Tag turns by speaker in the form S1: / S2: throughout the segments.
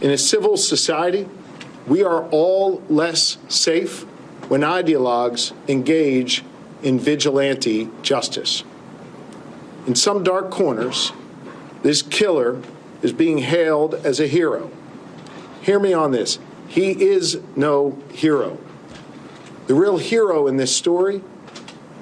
S1: In a civil society, we are all less safe when ideologues engage in vigilante justice. In some dark corners, this killer is being hailed as a hero. Hear me on this. He is no hero. The real hero in this story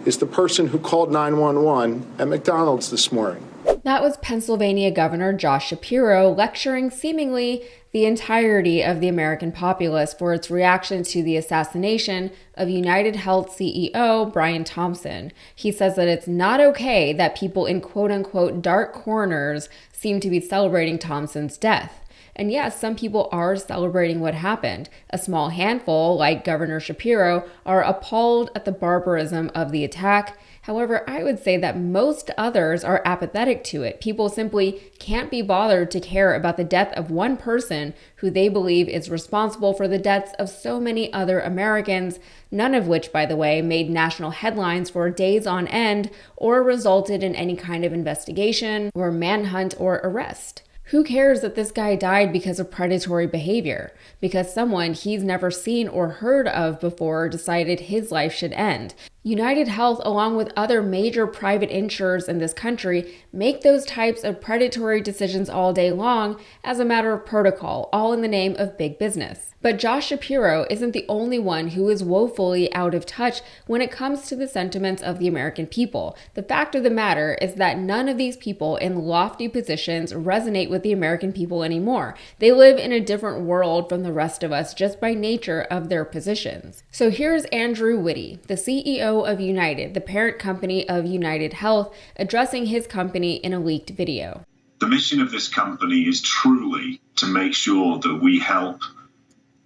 S1: is the person who called 911 at McDonald's this morning.
S2: That was Pennsylvania Governor Josh Shapiro lecturing seemingly the entirety of the American populace for its reaction to the assassination of UnitedHealth CEO Brian Thompson. He says that it's not okay that people in quote-unquote dark corners seem to be celebrating Thompson's death. And yes, some people are celebrating what happened. A small handful, like Governor Shapiro, are appalled at the barbarism of the attack. However, I would say that most others are apathetic to it. People simply can't be bothered to care about the death of one person who they believe is responsible for the deaths of so many other Americans, none of which, by the way, made national headlines for days on end or resulted in any kind of investigation or manhunt or arrest. Who cares that this guy died because of predatory behavior? Because someone he's never seen or heard of before decided his life should end. UnitedHealth, along with other major private insurers in this country, make those types of predatory decisions all day long as a matter of protocol, all in the name of big business. But Josh Shapiro isn't the only one who is woefully out of touch when it comes to the sentiments of the American people. The fact of the matter is that none of these people in lofty positions resonate with the American people anymore. They live in a different world from the rest of us just by nature of their positions. So here's Andrew Witty, the CEO of United, the parent company of UnitedHealth, addressing his company in a leaked video.
S3: The mission of this company is truly to make sure that we help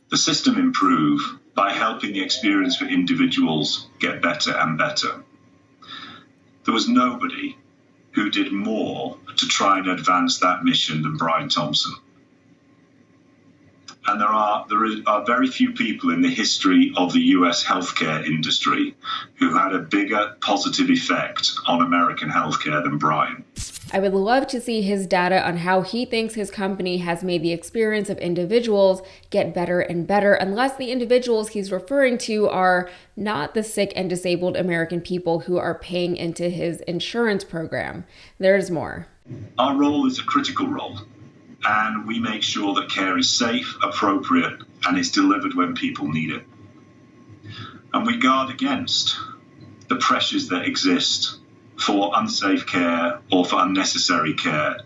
S3: the system improve by helping the experience for individuals get better and better. There was nobody who did more to try and advance that mission than Brian Thompson. And there are very few people in the history of the US healthcare industry who had a bigger positive effect on American healthcare than Brian.
S2: I would love to see his data on how he thinks his company has made the experience of individuals get better and better, unless the individuals he's referring to are not the sick and disabled American people who are paying into his insurance program. There's more.
S3: Our role is a critical role, and we make sure that care is safe, appropriate, and it's delivered when people need it. And we guard against the pressures that exist for unsafe care or for unnecessary care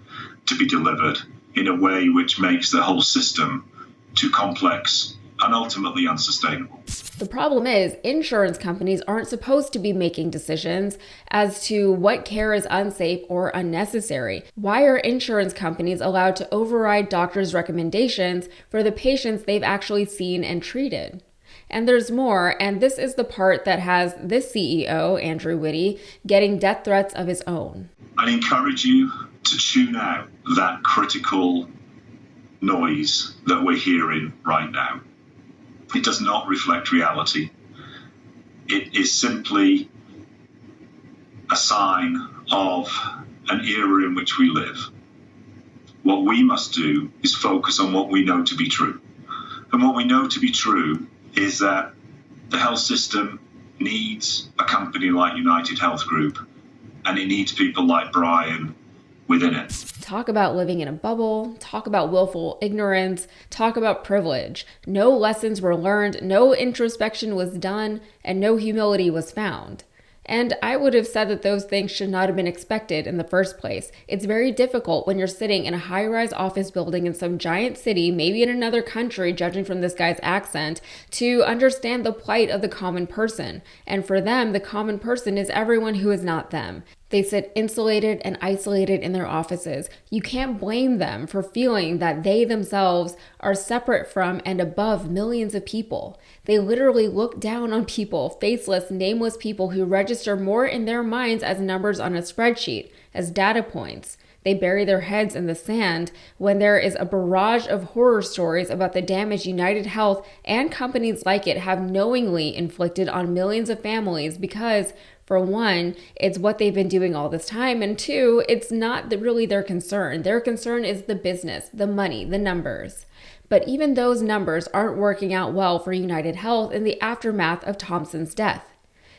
S3: to be delivered in a way which makes the whole system too complex and ultimately unsustainable.
S2: The problem is, insurance companies aren't supposed to be making decisions as to what care is unsafe or unnecessary. Why are insurance companies allowed to override doctors' recommendations for the patients they've actually seen and treated? And there's more, and this is the part that has this CEO, Andrew Witty, getting death threats of his own.
S3: I encourage you to tune out that critical noise that we're hearing right now. It does not reflect reality. It is simply a sign of an era in which we live. What we must do is focus on what we know to be true. And what we know to be true is that the health system needs a company like UnitedHealth Group, and it needs people like Brian within it.
S2: Talk about living in a bubble, talk about willful ignorance, talk about privilege. No lessons were learned, no introspection was done, and no humility was found. And I would have said that those things should not have been expected in the first place. It's very difficult when you're sitting in a high-rise office building in some giant city, maybe in another country, judging from this guy's accent, to understand the plight of the common person. And for them, the common person is everyone who is not them. They sit insulated and isolated in their offices. You can't blame them for feeling that they themselves are separate from and above millions of people. They literally look down on people, faceless, nameless people who register more in their minds as numbers on a spreadsheet, as data points. They bury their heads in the sand when there is a barrage of horror stories about the damage UnitedHealth and companies like it have knowingly inflicted on millions of families because, for one, it's what they've been doing all this time, and two, it's not really their concern. Their concern is the business, the money, the numbers. But even those numbers aren't working out well for UnitedHealth in the aftermath of Thompson's death.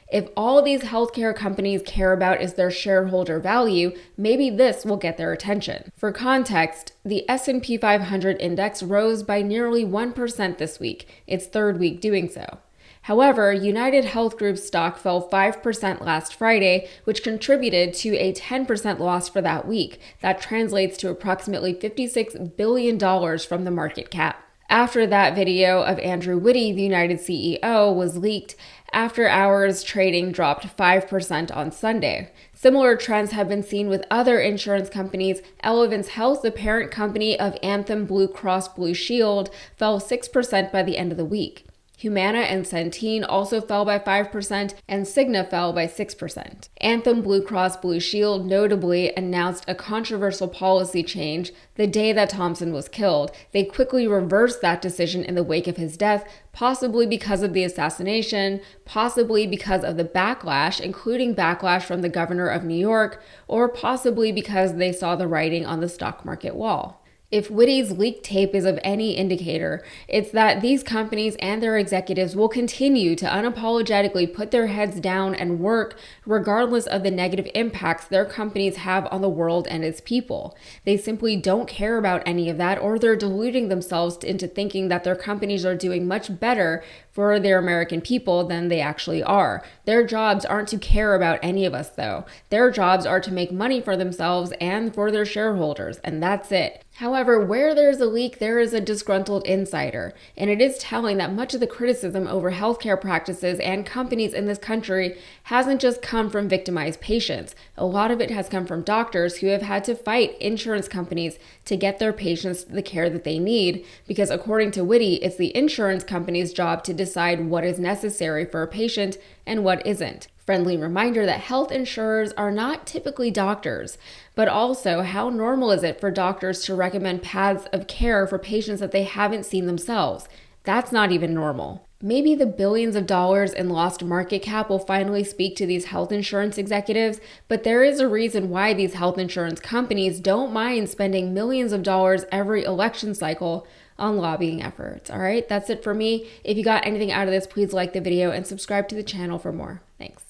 S2: If all these healthcare companies care about is their shareholder value, maybe this will get their attention. For context, the S&P 500 index rose by nearly 1% this week, its third week doing so. However, UnitedHealth Group's stock fell 5% last Friday, which contributed to a 10% loss for that week. That translates to approximately $56 billion from the market cap. After that video of Andrew Witty, the United CEO, was leaked, after-hours trading dropped 5% on Sunday. Similar trends have been seen with other insurance companies. Elevance Health, the parent company of Anthem Blue Cross Blue Shield, fell 6% by the end of the week. Humana and Centene also fell by 5%, and Cigna fell by 6%. Anthem Blue Cross Blue Shield notably announced a controversial policy change the day that Thompson was killed. They quickly reversed that decision in the wake of his death, possibly because of the assassination, possibly because of the backlash, including backlash from the governor of New York, or possibly because they saw the writing on the stock market wall. If Witty's leaked tape is of any indicator, it's that these companies and their executives will continue to unapologetically put their heads down and work regardless of the negative impacts their companies have on the world and its people. They simply don't care about any of that, or they're deluding themselves into thinking that their companies are doing much better for their American people than they actually are. Their jobs aren't to care about any of us, though. Their jobs are to make money for themselves and for their shareholders, and that's it. However, where there's a leak, there is a disgruntled insider, and it is telling that much of the criticism over healthcare practices and companies in this country hasn't just come from victimized patients. A lot of it has come from doctors who have had to fight insurance companies to get their patients the care that they need, because according to Witty, it's the insurance company's job to decide what is necessary for a patient and what isn't. Friendly reminder that health insurers are not typically doctors, but also how normal is it for doctors to recommend paths of care for patients that they haven't seen themselves? That's not even normal. Maybe the billions of dollars in lost market cap will finally speak to these health insurance executives, but there is a reason why these health insurance companies don't mind spending millions of dollars every election cycle on lobbying efforts. All right, that's it for me. If you got anything out of this, please like the video and subscribe to the channel for more. Thanks.